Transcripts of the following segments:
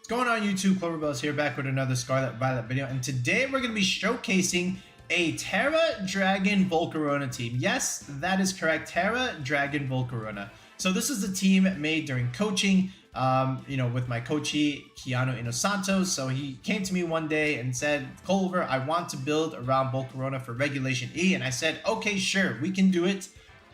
What's going on YouTube? Cloverbells here, back with another Scarlet Violet video, and today we're going to be showcasing a Tera Dragon Volcarona team. Yes, that is correct, Tera Dragon Volcarona. So this is a team made during coaching, with my coachee, Keanu Inosanto. So he came to me one day and said, Culver, I want to build around Volcarona for regulationE, and I said, okay, sure, we can do it.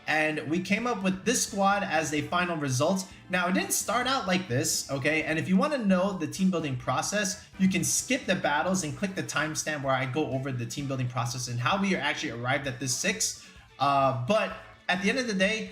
And we came up with this squad as a final result. Now, it didn't start out like this, okay? And if you want to know the team building process, you can skip the battles and click the timestamp where I go over the team building process and how we actually arrived at this 6. But at the end of the day,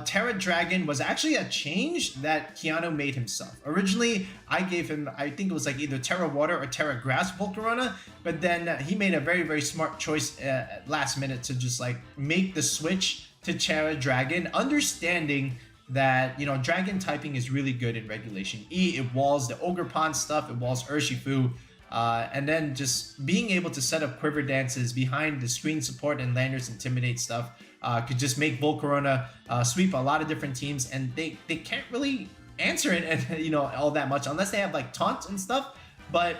Tera Dragon was actually a change that Keanu made himself. Originally, I gave him, I think it was like either Tera Water or Tera Grass Volcarona, but then he made a very, very smart choice at last minute to just like make the switch to Tera Dragon, understanding that, you know, Dragon typing is really good in regulationE. It walls the Ogerpon stuff, it walls Urshifu, and then just being able to set up quiver dances behind the screen support and Landorus Intimidate stuff could just make Volcarona sweep a lot of different teams, and they can't really answer it and, you know, all that much unless they have like taunts and stuff. But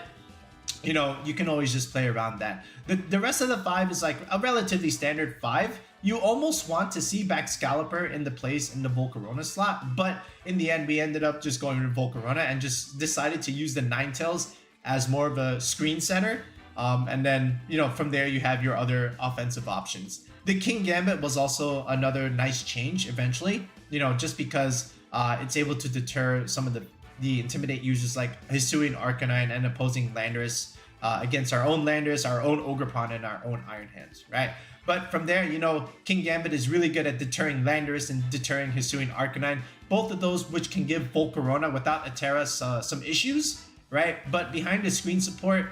you know, you can always just play around that. The rest of the 5 is like a relatively standard 5. You almost want to see back Scalper in the place in the Volcarona slot, but in the end, we ended up just going with Volcarona and just decided to use the Ninetales as more of a screen center. And then, you know, from there, you have your other offensive options. The Kingambit was also another nice change eventually, you know, just because it's able to deter some of the Intimidate users like Hisuian-Arcanine and opposing Landorus against our own Landorus, our own Ogerpon, and our own Iron Hands, right? But from there, you know, Kingambit is really good at deterring Landorus and deterring Hisuian-Arcanine, both of those which can give Volcarona without a Tera some issues, right? But behind the screen support,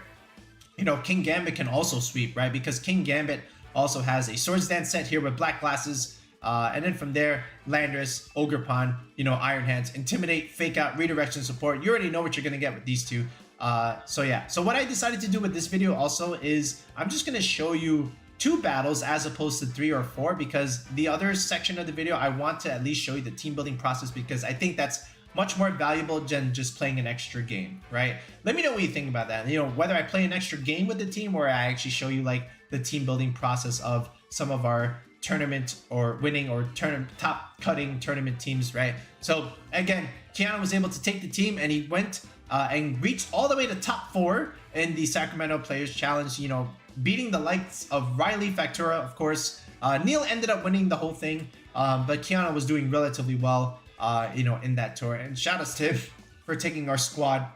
you know, Kingambit can also sweep, right? Because Kingambit also has a Swords Dance set here with black glasses, and then from there, Landorus, Ogerpon, you know, Iron Hands, Intimidate, Fake Out, Redirection support. You already know what you're going to get with these two. So yeah, so what I decided to do with this video also is I'm just going to show you 2 battles as opposed to 3 or 4, because the other section of the video, I want to at least show you the team building process, because I think that's much more valuable than just playing an extra game, right? Let me know what you think about that. You know, whether I play an extra game with the team or I actually show you like the team building process of some of our tournament or winning or top cutting tournament teams, right? So again, Keanu was able to take the team and he went and reached all the way to top 4 in the Sacramento Players Challenge, you know, beating the likes of Riley, Factura, of course. Neil ended up winning the whole thing, but Keanu was doing relatively well, you know, in that tour. And shout outs to him for taking our squad,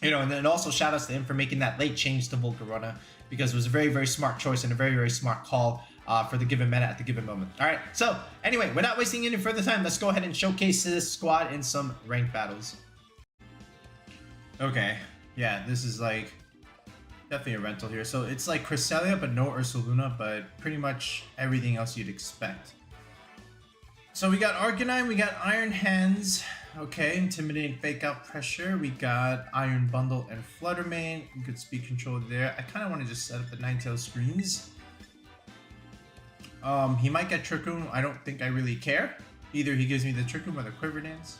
you know, and then also shout outs to him for making that late change to Volcarona, because it was a very, very smart choice and a very, very smart call for the given meta at the given moment. All right, so anyway, without wasting any further time, let's go ahead and showcase this squad in some ranked battles. Okay, yeah, this is like definitely a rental here. So it's like Cresselia, but no Ursaluna, but pretty much everything else you'd expect. So we got Arcanine, we got Iron Hands, okay, Intimidating, Fake Out, Pressure. We got Iron Bundle and Flutter main, good speed control there. I kind of want to just set up the Ninetales screens. He might get Trick Room. I don't think I really care. Either he gives me the Trick Room or the Quiver Dance.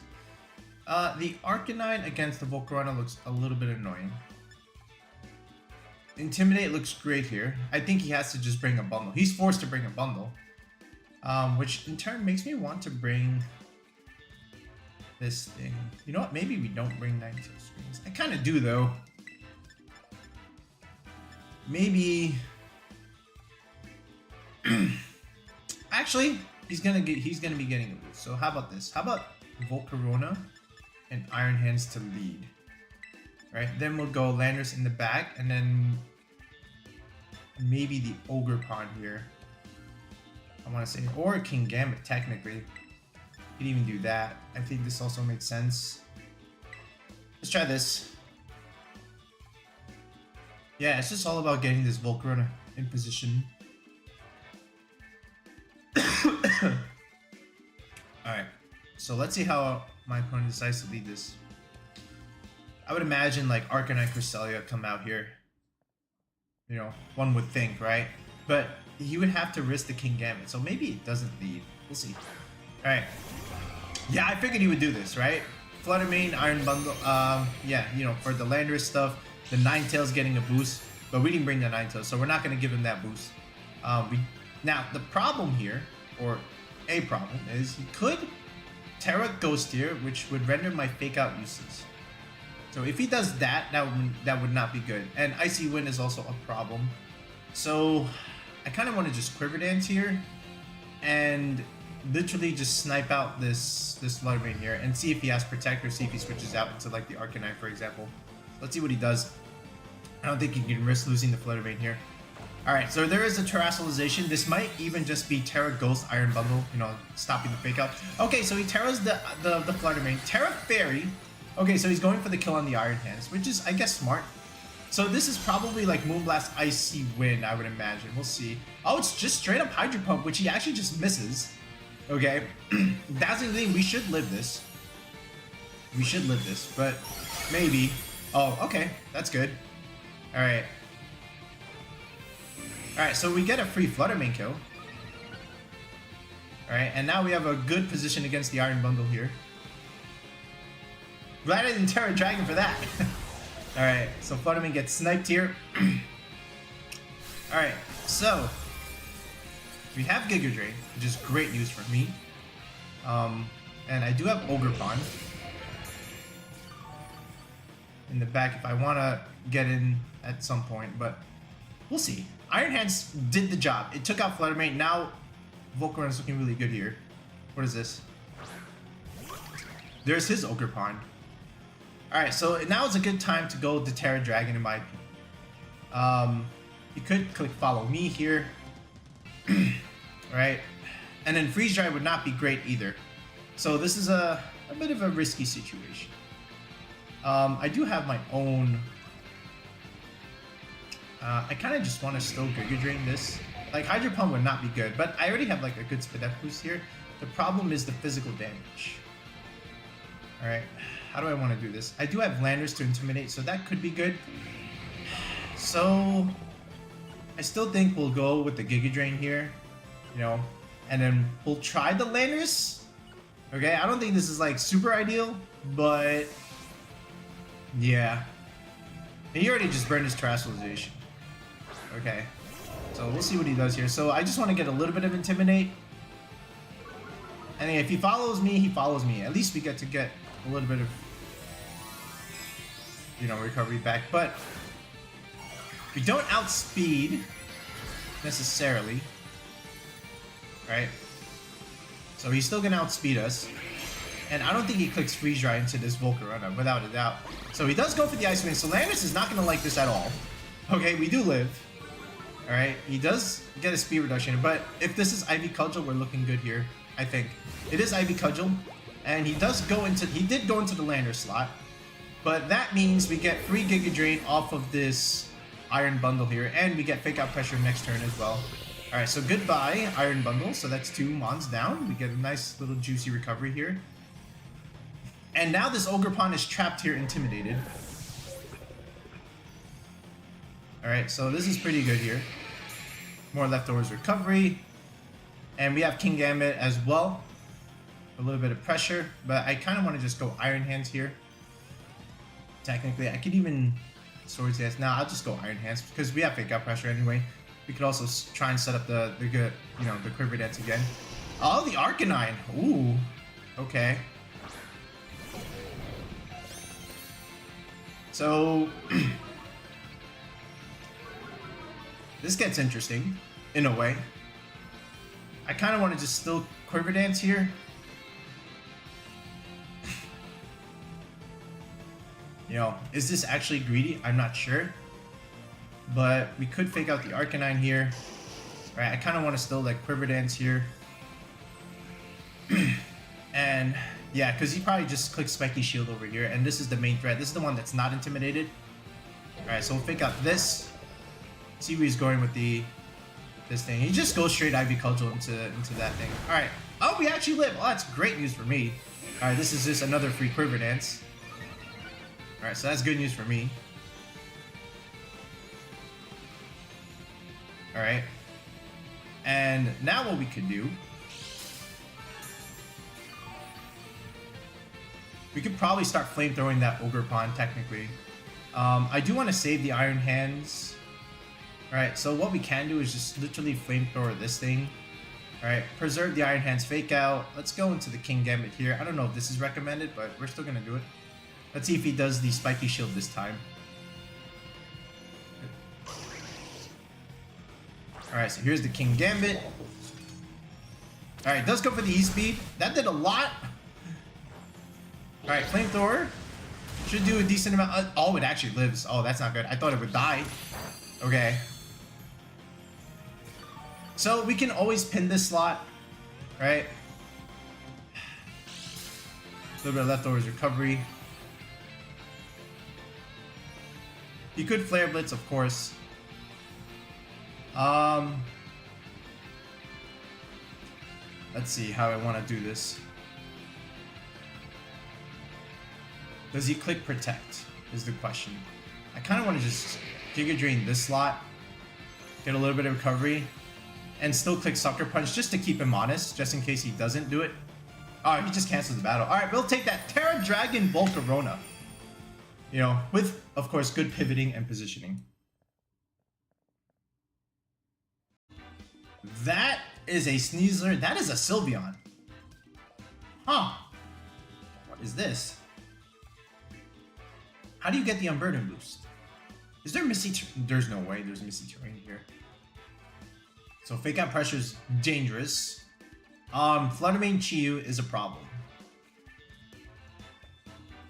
The Arcanine against the Volcarona looks a little bit annoying. Intimidate looks great here. I think he has to just bring a bundle. He's forced to bring a bundle. Which in turn makes me want to bring this thing. You know what? Maybe we don't bring Ninetales screens. I kind of do though. Maybe. Actually, he's gonna be getting a boost. So how about this? How about Volcarona and Iron Hands to lead? Right, then we'll go Landorus in the back, and then maybe the Ogerpon here. I want to say, or Kingambit technically. You could even do that. I think this also makes sense. Let's try this. Yeah, it's just all about getting this Volcarona in position. Alright, so let's see how my opponent decides to lead this. I would imagine like Arcanine, Cresselia come out here. You know, one would think, right? But he would have to risk the Kingambit, so maybe it doesn't lead. We'll see. Alright. Yeah, I figured he would do this, right? Flutter Mane, Iron Bundle, yeah, you know, for the Landorus stuff, the Ninetales getting a boost, but we didn't bring the Ninetales, so we're not going to give him that boost. Now, the problem here, or a problem, is he could Tera Ghost here, which would render my Fake Out useless. So if he does that, that would not be good. And Icy Wind is also a problem. So I kind of want to just Quiver Dance here and literally just snipe out this Flutter Mane here and see if he has Protect or see if he switches out into like the Arcanine, for example. Let's see what he does. I don't think he can risk losing the Flutter Mane here. Alright, so there is a Terastallization. This might even just be Tera Ghost Iron Bundle, you know, stopping the Fake Out. Okay, so he Terras the Flutter Mane. Tera Fairy. Okay, so he's going for the kill on the Iron Hands, which is, I guess, smart. So this is probably like Moonblast Icy Wind, I would imagine. We'll see. Oh, it's just straight up Hydro Pump, which he actually just misses. Okay. Dazzling Gleam, we should live this. We should live this, but maybe. Oh, okay. That's good. Alright. Alright, so we get a free Flutter Mane kill. Alright, and now we have a good position against the Iron Bundle here. Glad I didn't Tera Dragon for that. Alright, so Flutter Mane gets sniped here. Alright, so we have Giga Drain, which is great news for me. And I do have Ogerpon in the back if I want to get in at some point, but we'll see. Iron Hands did the job. It took out Flutter Mane. Now Volcarona is looking really good here. What is this? There's his Ogerpon. Alright, so now is a good time to go to Tera Dragon in my opinion. You could click Follow Me here. Alright. And then Freeze Dry would not be great either. So this is a bit of a risky situation. I do have my own... I kind of just want to still Giga Drain this. Like, Hydro Pump would not be good, but I already have like a good Spidef boost here. The problem is the physical damage. Alright, how do I want to do this? I do have Landorus to Intimidate, so that could be good. So, I still think we'll go with the Giga Drain here, you know, and then we'll try the Landorus. Okay, I don't think this is like super ideal, but yeah. And he already just burned his Terastallization. Okay, so we'll see what he does here. So I just want to get a little bit of Intimidate. And if he follows me, he follows me. At least we get to get a little bit of, you know, recovery back. But we don't outspeed necessarily, right? So he's still gonna outspeed us. And I don't think he clicks Freeze Dry into this Volcarona, without a doubt. So he does go for the Ice Wind. So Landorus is not gonna like this at all. Okay, we do live. Alright, he does get a speed reduction, but if this is Ivy Cudgel, we're looking good here, I think. It is Ivy Cudgel, and he did go into the Landorus slot, but that means we get free Giga Drain off of this Iron Bundle here, and we get Fake Out Pressure next turn as well. Alright, so goodbye, Iron Bundle, so that's 2 Mons down. We get a nice little juicy recovery here. And now this Ogerpon is trapped here, Intimidated. Alright, so this is pretty good here. More Leftovers recovery. And we have Kingambit as well. A little bit of pressure, but I kind of want to just go Iron Hands here. Technically, I could even Swords Dance. Now I'll just go Iron Hands because we have Fake Out Pressure anyway. We could also try and set up the good, you know, the Quiver Dance again. Oh, the Arcanine. Ooh, okay. So this gets interesting in a way. I kind of want to just still Quiver Dance here. You know, is this actually greedy? I'm not sure. But we could Fake Out the Arcanine here. Alright, I kind of want to still like Quiver Dance here. And yeah, because he probably just clicks Spiky Shield over here. And this is the main threat. This is the one that's not Intimidated. Alright, so we'll Fake Out this. See where he's going with this thing. He just goes straight Ivy Cudgel into that thing. Alright. Oh, we actually live. Oh, that's great news for me. Alright, this is just another free Quiver Dance. Alright, so that's good news for me. Alright. And now what we could do We could probably start flamethrowing that Ogerpon technically. I do want to save the Iron Hands. Alright, so what we can do is just literally flamethrower this thing. Alright, preserve the Iron Hands fake out. Let's go into the Kingambit here. I don't know if this is recommended, but we're still gonna do it. Let's see if he does the Spiky Shield this time. Alright, so here's the Kingambit. Alright, does go for the E-Speed. That did a lot. Alright, Flamethrower. Should do a decent amount. Oh, it actually lives. Oh, that's not good. I thought it would die. Okay. So we can always pin this slot, right? A little bit of leftovers recovery. You could Flare Blitz, of course. Let's see how I want to do this. Does he click Protect is the question. I kind of want to just Giga Drain this slot, get a little bit of recovery, and still click Sucker Punch just to keep him honest, just in case he doesn't do it. Alright, he just cancels the battle. Alright, we'll take that Tera Dragon Volcarona. You know, with, of course, good pivoting and positioning. That is a Sneasler. That is a Sylveon. Huh. What is this? How do you get the Unburden boost? Is there Misty Terrain? There's no way there's Misty Terrain here. So Fake Out Pressure is dangerous. Flutter Mane Chiyu is a problem.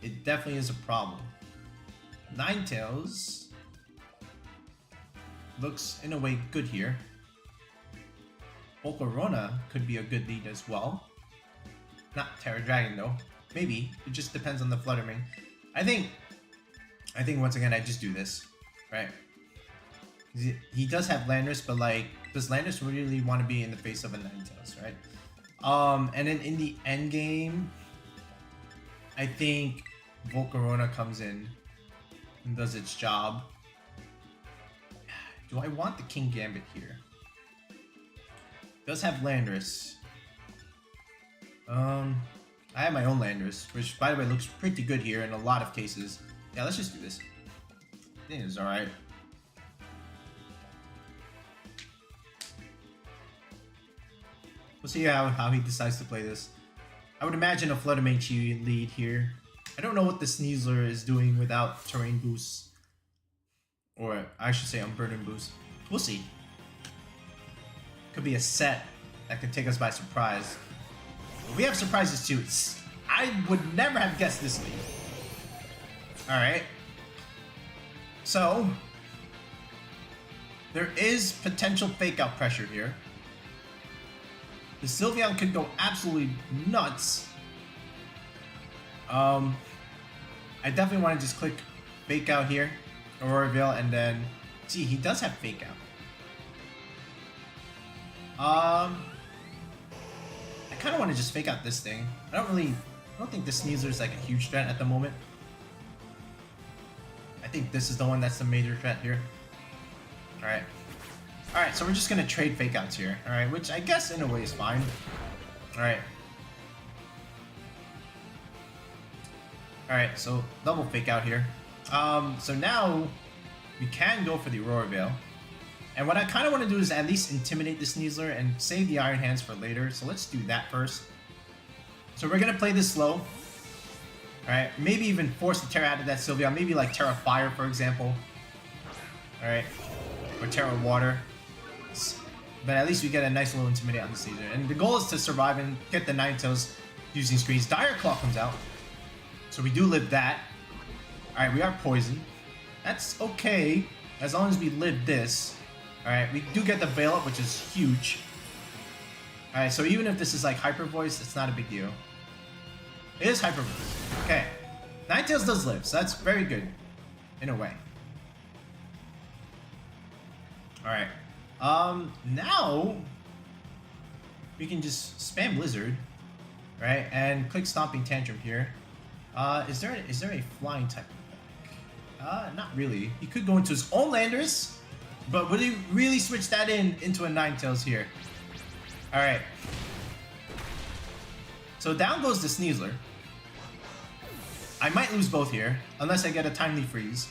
It definitely is a problem. Ninetales looks in a way good here. Volcarona could be a good lead as well. Not Tera Dragon though. Maybe. It just depends on the Flutter Mane. I think once again I just do this, right? He does have Landorus, but like, does Landorus really want to be in the face of a Ninetales, right? And then in the end game, I think Volcarona comes in and does its job. Do I want the Kingambit here? Does have Landorus. I have my own Landorus, which by the way looks pretty good here in a lot of cases. Yeah, let's just do this. I think it's alright. We'll see how he decides to play this. I would imagine a Flutter Mane Chiyu lead here. I don't know what the Sneasler is doing without terrain boosts. Or I should say Unburden boost. We'll see. Could be a set that could take us by surprise. But we have surprises too. I would never have guessed this lead. Alright. So, there is potential fake out pressure here. The Sylveon could go absolutely nuts. I definitely want to just click fake out here, Aurora Veil, and then see, he does have fake out. I kind of want to just fake out this thing. I don't think the Sneasler is like a huge threat at the moment. I think this is the one that's the major threat here. Alright. Alright, so we're just gonna trade fake outs here. Alright, which I guess in a way is fine. Alright. Alright, so double fake out here. So now we can go for the Aurora Veil. And what I kind of want to do is at least intimidate the Sneasler and save the Iron Hands for later. So let's do that first. So we're gonna play this slow. Alright, maybe even force the Tera out of that Sylveon. Maybe like Tera Fire, for example. Alright. Or Tera Water. But at least we get a nice little intimidate on the Sneasler. And the goal is to survive and get the Ninetales using screens. Dire Claw comes out. So we do live that. Alright, we are poisoned. That's okay, as long as we live this. Alright, we do get the Veil Up, which is huge. Alright, so even if this is like Hyper Voice, it's not a big deal. It is Hyper Voice. Okay. Ninetales does live, so that's very good. In a way. Alright. Now we can just spam Blizzard, right? And click Stomping Tantrum here. Is there a flying type in the back? Not really. He could go into his own Landorus, but would he really switch that into a Ninetales here? Alright. So down goes the Sneasler. I might lose both here, unless I get a timely freeze.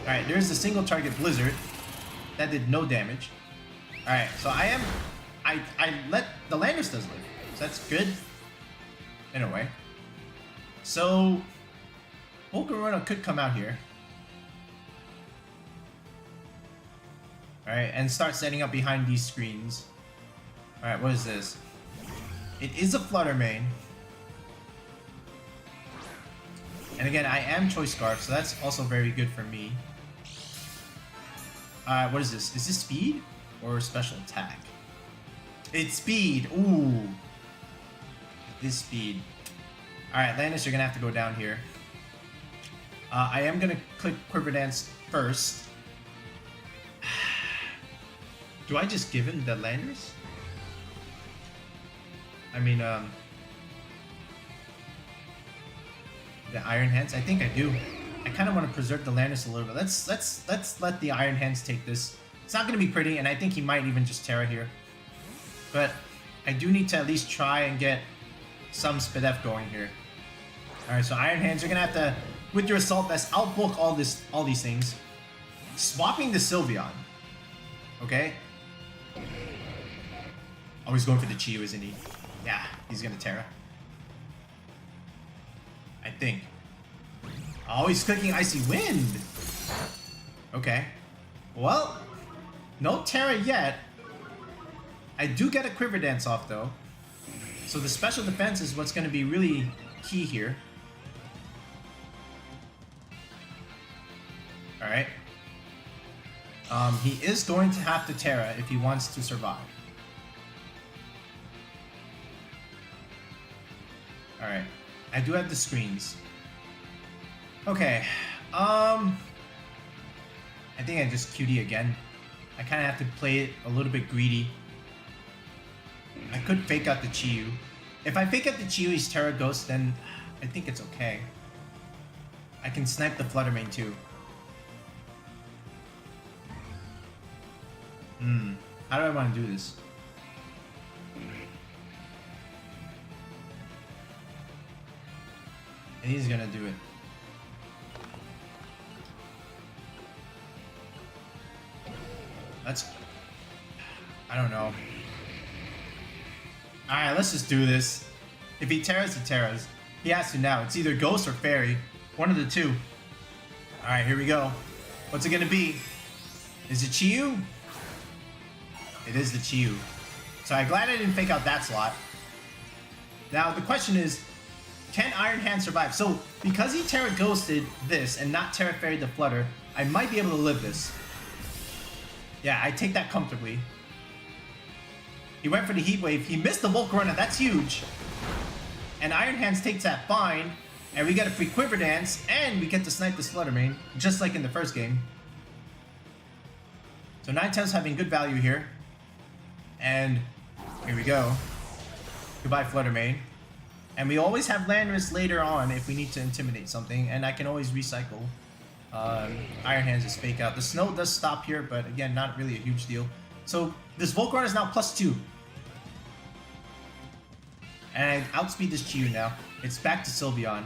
Alright, there's the single target Blizzard. That did no damage. Alright, so I let the Landorus does live. So that's good. In a way. So Volcarona could come out here. Alright, and start setting up behind these screens. Alright, what is this? It is a Flutter main. And again, I am Choice Scarf, so that's also very good for me. What is this? Is this speed or special attack? It's speed. Ooh. It is speed. Alright, Landorus, you're gonna have to go down here. I am gonna click Quiver Dance first. Do I just give him the Landorus? I mean, the Iron Hands? I think I do. I kind of want to preserve the Landorus a little bit. Let's let the Iron Hands take this. It's not going to be pretty, and I think he might even just Tera here. But I do need to at least try and get some Spidef going here. Alright, so Iron Hands, you're going to have to, with your Assault Vest, outbook all these things. Swapping the Sylveon. Okay? Oh, he's going for the Chiyu, isn't he? Yeah, he's going to Tera. I think. Oh, he's clicking Icy Wind. Okay. Well, no Tera yet. I do get a Quiver Dance off, though. So the special defense is what's going to be really key here. Alright. He is going to have to Tera if he wants to survive. Alright. I do have the screens. Okay. I think I just QD again. I kind of have to play it a little bit greedy. I could fake out the Chiyu. If I fake out the Chiyu, he's Tera Ghost, then I think it's okay. I can snipe the Flutter main too. How do I want to do this? And he's gonna do it. I don't know. Alright, let's just do this. If he Teras, he Teras. He has to now. It's either Ghost or Fairy. One of the two. Alright, here we go. What's it gonna be? Is it Chiyu? It is the Chiyu. So I'm glad I didn't fake out that slot. Now, the question is, can Iron Hand survive? So, because he Tera Ghosted this and not Tera Fairy the Flutter, I might be able to live this. Yeah, I take that comfortably. He went for the Heat Wave. He missed the Volcarona. That's huge. And Iron Hands takes that fine. And we get a free Quiver Dance. And we get to snipe this Flutter main. Just like in the first game. So Ninetales having good value here. And here we go. Goodbye, Flutter main. And we always have Landorus later on if we need to intimidate something. And I can always recycle Iron Hands is fake out. The snow does stop here, but again, not really a huge deal. So this Volcarona is now +2. And I outspeed this Chiyu now. It's back to Sylveon.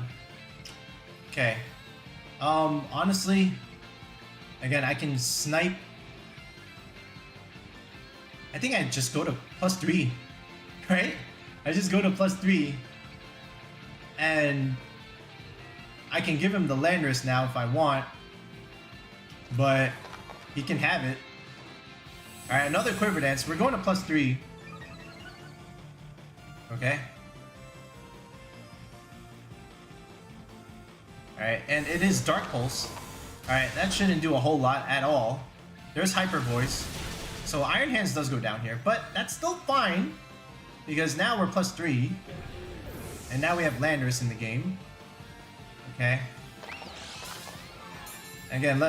Okay. Honestly, again, I can snipe. I think I just go to +3, right? I just go to +3. And I can give him the Landorus now if I want. But he can have it. Alright, another Quiver Dance. We're going to +3. Okay. Alright, and it is Dark Pulse. Alright, that shouldn't do a whole lot at all. There's Hyper Voice. So Iron Hands does go down here, but that's still fine. Because now we're +3. And now we have Landorus in the game. Okay. Again,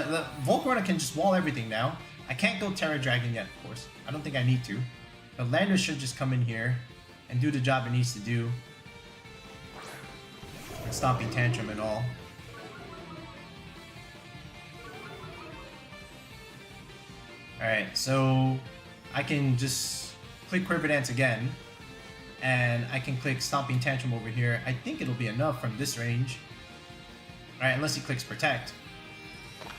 Volcarona can just wall everything now. I can't go Terra Dragon yet, of course. I don't think I need to. But Landorus should just come in here and do the job it needs to do. And Stomping Tantrum and all. Alright, so I can just click Quiver Dance again. And I can click Stomping Tantrum over here. I think it'll be enough from this range. Right, unless he clicks protect.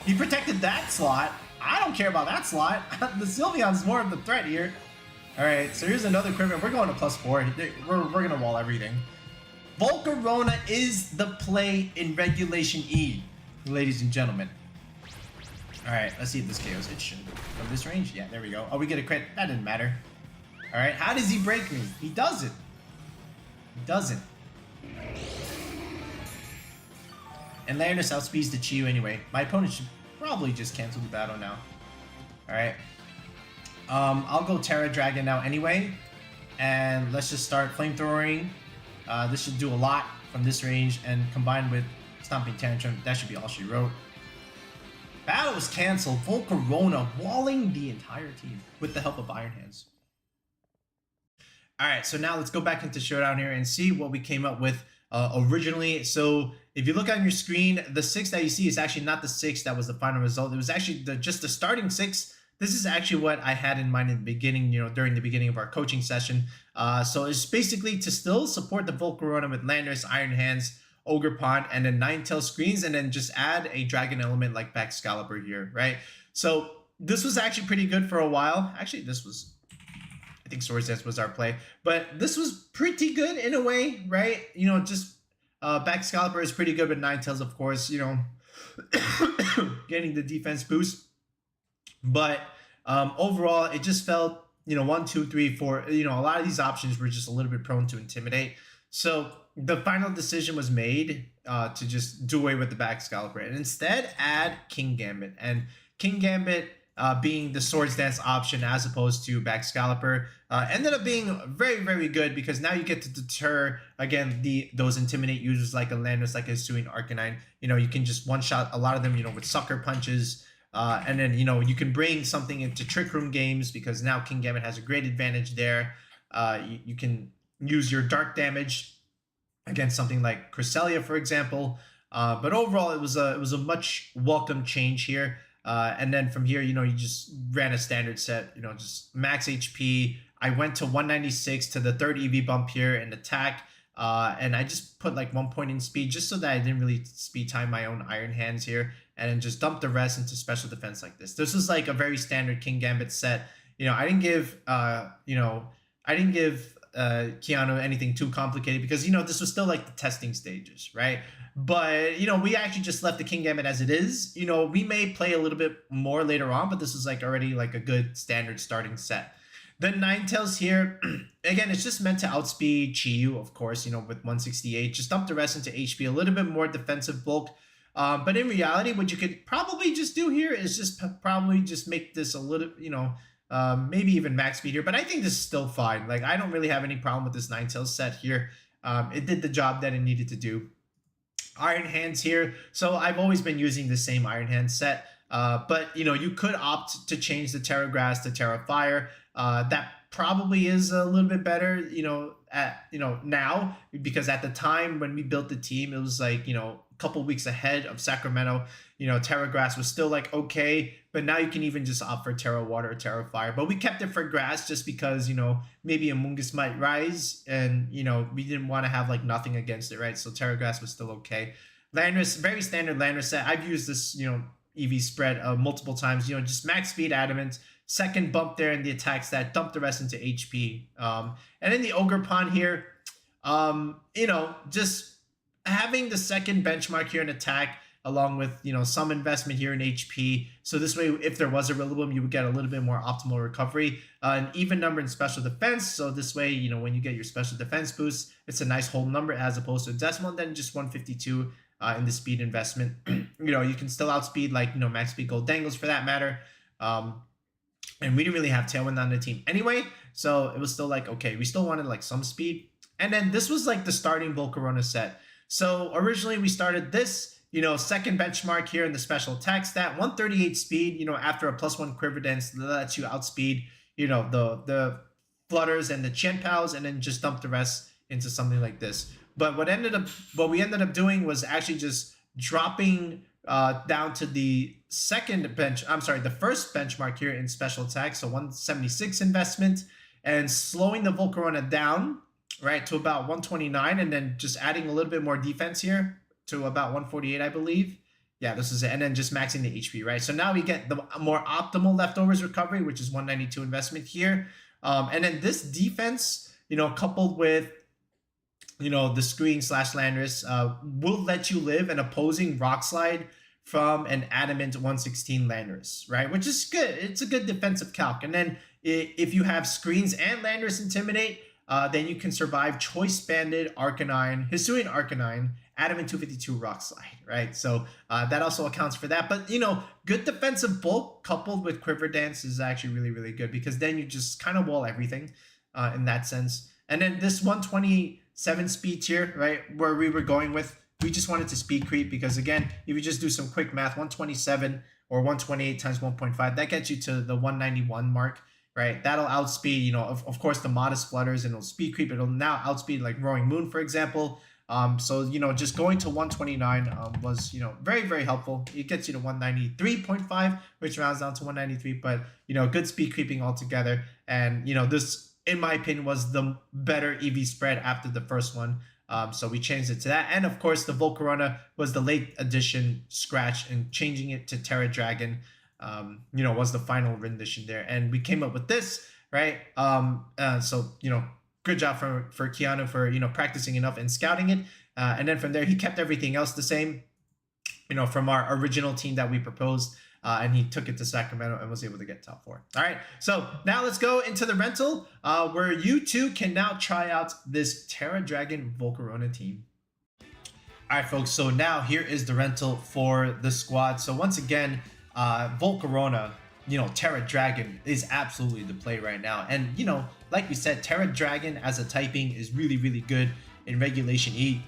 He protected that slot. I don't care about that slot. The Sylveon's more of the threat here. Alright, so here's another equipment. We're going to +4. We're going to wall everything. Volcarona is the play in regulationE, ladies and gentlemen. Alright, let's see if this KOs. It should. From this range? Yeah, there we go. Oh, we get a crit. That didn't matter. Alright, how does he break me? He doesn't. He doesn't. And Landorus outspeeds the Chi anyway. My opponent should probably just cancel the battle now. Alright. I'll go Tera Dragon now anyway. And let's just start flamethrowing. This should do a lot from this range, and combined with Stomping Tantrum, that should be all she wrote. Battle was canceled. Volcarona walling the entire team with the help of Iron Hands. Alright, so now let's go back into Showdown here and see what we came up with originally. So if you look on your screen, the 6 that you see is actually not the 6 that was the final result. It was actually just the starting 6. This is actually what I had in mind in the beginning, during the beginning of our coaching session. So it's basically to still support the Volcarona with Landorus, Iron Hands, Ogerpon, and then Ninetales screens, and then just add a dragon element like Excalibur here, right? So this was actually pretty good for a while. Actually, I think Swords Dance was our play, but this was pretty good in a way, right? Just Excalibur is pretty good with Ninetales, of course, getting the defense boost. But overall, it just felt, 1, 2, 3, 4, a lot of these options were just a little bit prone to intimidate. So the final decision was made to just do away with the Excalibur and instead add Kingambit. And Kingambit, being the Swords Dance option as opposed to Excalibur, ended up being very, very good, because now you get to deter, again, those intimidate users like a Landorus, like a Hisuian-Arcanine. You can just one-shot a lot of them, with sucker punches. And then, you can bring something into Trick Room games, because now Kingambit has a great advantage there. You can use your dark damage against something like Cresselia, for example. But overall, it was a much welcome change here. And then from here, you just ran a standard set, just max HP. I went to 196 to the third EV bump here in attack. And I just put like 1 point in speed, just so that I didn't really speed time my own Iron Hands here, and then just dump the rest into special defense like this. This was like a very standard Kingambit set. I didn't give Keanu anything too complicated, because this was still like the testing stages, right? But we actually just left the Kingambit as it is. We may play a little bit more later on, but this is like already like a good standard starting set. The Ninetales here, again, it's just meant to outspeed Chi, of course, with 168. Just dump the rest into HP, a little bit more defensive bulk. But in reality, what you could probably just do here is just probably just make this a little, maybe even max speed here. But I think this is still fine. Like, I don't really have any problem with this Ninetales set here. It did the job that it needed to do. Iron Hands here. So I've always been using the same Iron Hands set. But, you could opt to change the Tera Grass to Tera Fire. That probably is a little bit better, now, because at the time when we built the team, it was like, a couple weeks ahead of Sacramento. Tera Grass was still like okay, but now you can even just opt for Tera Water or Tera Fire. But we kept it for Grass just because, maybe Amoonguss might rise, and, we didn't want to have like nothing against it, right? So Tera Grass was still okay. Landorus, very standard Landorus set. I've used this, EV spread multiple times, just max speed adamant, second bump there in the attack stat, dump the rest into HP. And in the Ogerpon here, just having the second benchmark here in attack, along with, some investment here in HP. So this way, if there was a Rillaboom, you would get a little bit more optimal recovery. An even number in special defense. So this way, when you get your special defense boost, it's a nice whole number as opposed to a decimal, and then just 152 in the speed investment. You can still outspeed like, max speed gold dangles for that matter. And we didn't really have Tailwind on the team anyway. So it was still like, okay, we still wanted like some speed. And then this was like the starting Volcarona set. So originally we started this, second benchmark here in the special attack stat, 138 speed, after a +1 quiver dance that lets you outspeed, the Flutters and the Chien-Pals, and then just dump the rest into something like this. But what we ended up doing was actually just dropping down to the the first benchmark here in special attack, so 176 investment, and slowing the Volcarona down, right, to about 129, and then just adding a little bit more defense here, to about 148, I believe. Yeah, this is it. And then just maxing the HP, right? So now we get the more optimal leftovers recovery, which is 192 investment here. And then this defense, coupled with, the screen / Landorus, will let you live an opposing Rock Slide from an Adamant 116 Landorus, right? Which is good. It's a good defensive calc. And then if you have screens and Landorus Intimidate, then you can survive Choice Banded Arcanine, Hisuian-Arcanine, Adamant 252 Rock Slide, right? So that also accounts for that. But, good defensive bulk coupled with Quiver Dance is actually really, really good, because then you just kind of wall everything in that sense. And then this 127 speed tier, right, where we were going with, we just wanted to speed creep, because again, if you just do some quick math, 127 or 128 times 1.5, that gets you to the 191 mark, right? That'll outspeed, of course, the modest flutters, and it'll speed creep. It'll now outspeed like Roaring Moon, for example. So, just going to 129 was, very, very helpful. It gets you to 193.5, which rounds down to 193, but, good speed creeping altogether. And, this, in my opinion, was the better EV spread after the first one. So we changed it to that. And of course, the Volcarona was the late addition scratch, and changing it to Tera Dragon, was the final rendition there. And we came up with this, right? So, good job for Keanu for, practicing enough and scouting it. And then from there, he kept everything else the same, from our original team that we proposed. And he took it to Sacramento and was able to get top 4. All right, so now let's go into the rental, where you two can now try out this Tera Dragon Volcarona team. All right, folks, so now here is the rental for the squad. So once again, Volcarona, Tera Dragon is absolutely the play right now. And, like we said, Tera Dragon as a typing is really, really good in regulationE.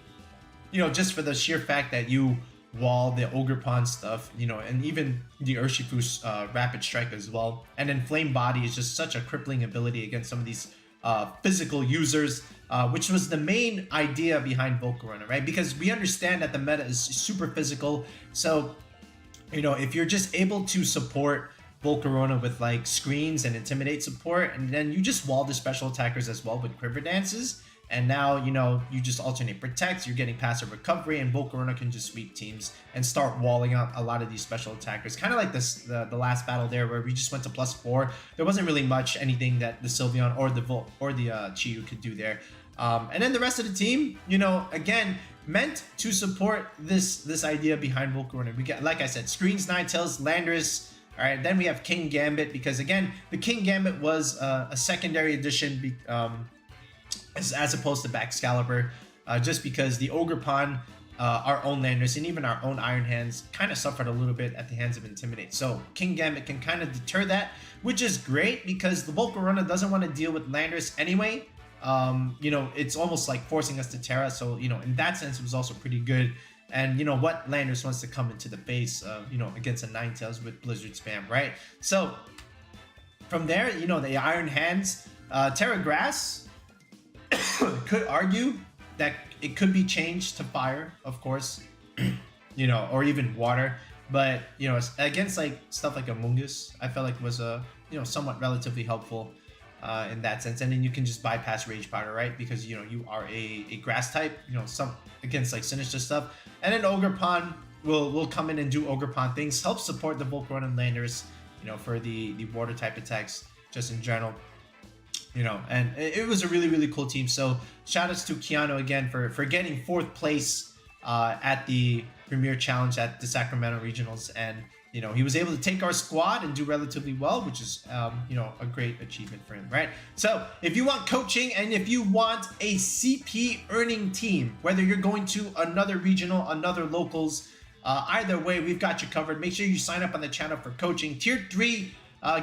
Just for the sheer fact that you wall the Ogerpon stuff, and even the Urshifu's Rapid Strike as well. And then Flame Body is just such a crippling ability against some of these physical users, which was the main idea behind Volcarona, right? Because we understand that the meta is super physical. So, if you're just able to support Volcarona with like screens and intimidate support, and then you just wall the special attackers as well with Quiver Dances, and now, you just alternate protects, you're getting passive recovery, and Volcarona can just sweep teams and start walling out a lot of these special attackers. Kind of like this, the last battle there, where we just went to +4. There wasn't really much anything that the Sylveon or the Chiyu could do there. And then the rest of the team, again, meant to support this idea behind Volcarona. We get, like I said, screens, Ninetales, Landorus. All right, then we have Kingambit, because again, the Kingambit was a secondary edition, as opposed to Excalibur, just because the Ogerpon, our own Landorus, and even our own Iron Hands kind of suffered a little bit at the hands of Intimidate. So Kingambit can kind of deter that, which is great, because the Volcarona doesn't want to deal with Landorus anyway. It's almost like forcing us to Tera. So, in that sense, it was also pretty good. And what Landorus wants to come into the face, against a Ninetales with Blizzard Spam, right? So from there, the Iron Hands, Tera Grass could argue that it could be changed to fire, of course, or even water. But, against like stuff like Amoonguss, I felt like it was somewhat relatively helpful in that sense. And then you can just bypass Rage Powder, right? Because, you are a grass type, some against like sinister stuff. And then Ogerpon will come in and do Ogerpon things, help support the Volcarona and Landorus, for the water type attacks just in general. And it was a really, really cool team. So shout outs to Keanu again for getting 4th place at the Premiere Challenge at the Sacramento Regionals. And, he was able to take our squad and do relatively well, which is, a great achievement for him, right? So if you want coaching and if you want a CP earning team, whether you're going to another regional, another locals, either way, we've got you covered. Make sure you sign up on the channel for coaching. Tier 3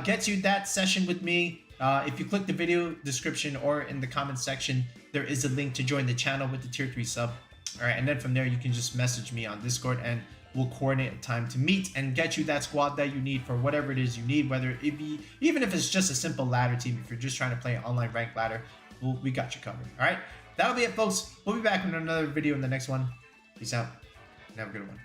gets you that session with me. If you click the video description or in the comment section, there is a link to join the channel with the tier 3 sub. All right, and then from there, you can just message me on Discord and we'll coordinate a time to meet and get you that squad that you need for whatever it is you need, whether it be, even if it's just a simple ladder team, if you're just trying to play an online ranked ladder, we got you covered. All right, that'll be it, folks. We'll be back with another video in the next one. Peace out and have a good one.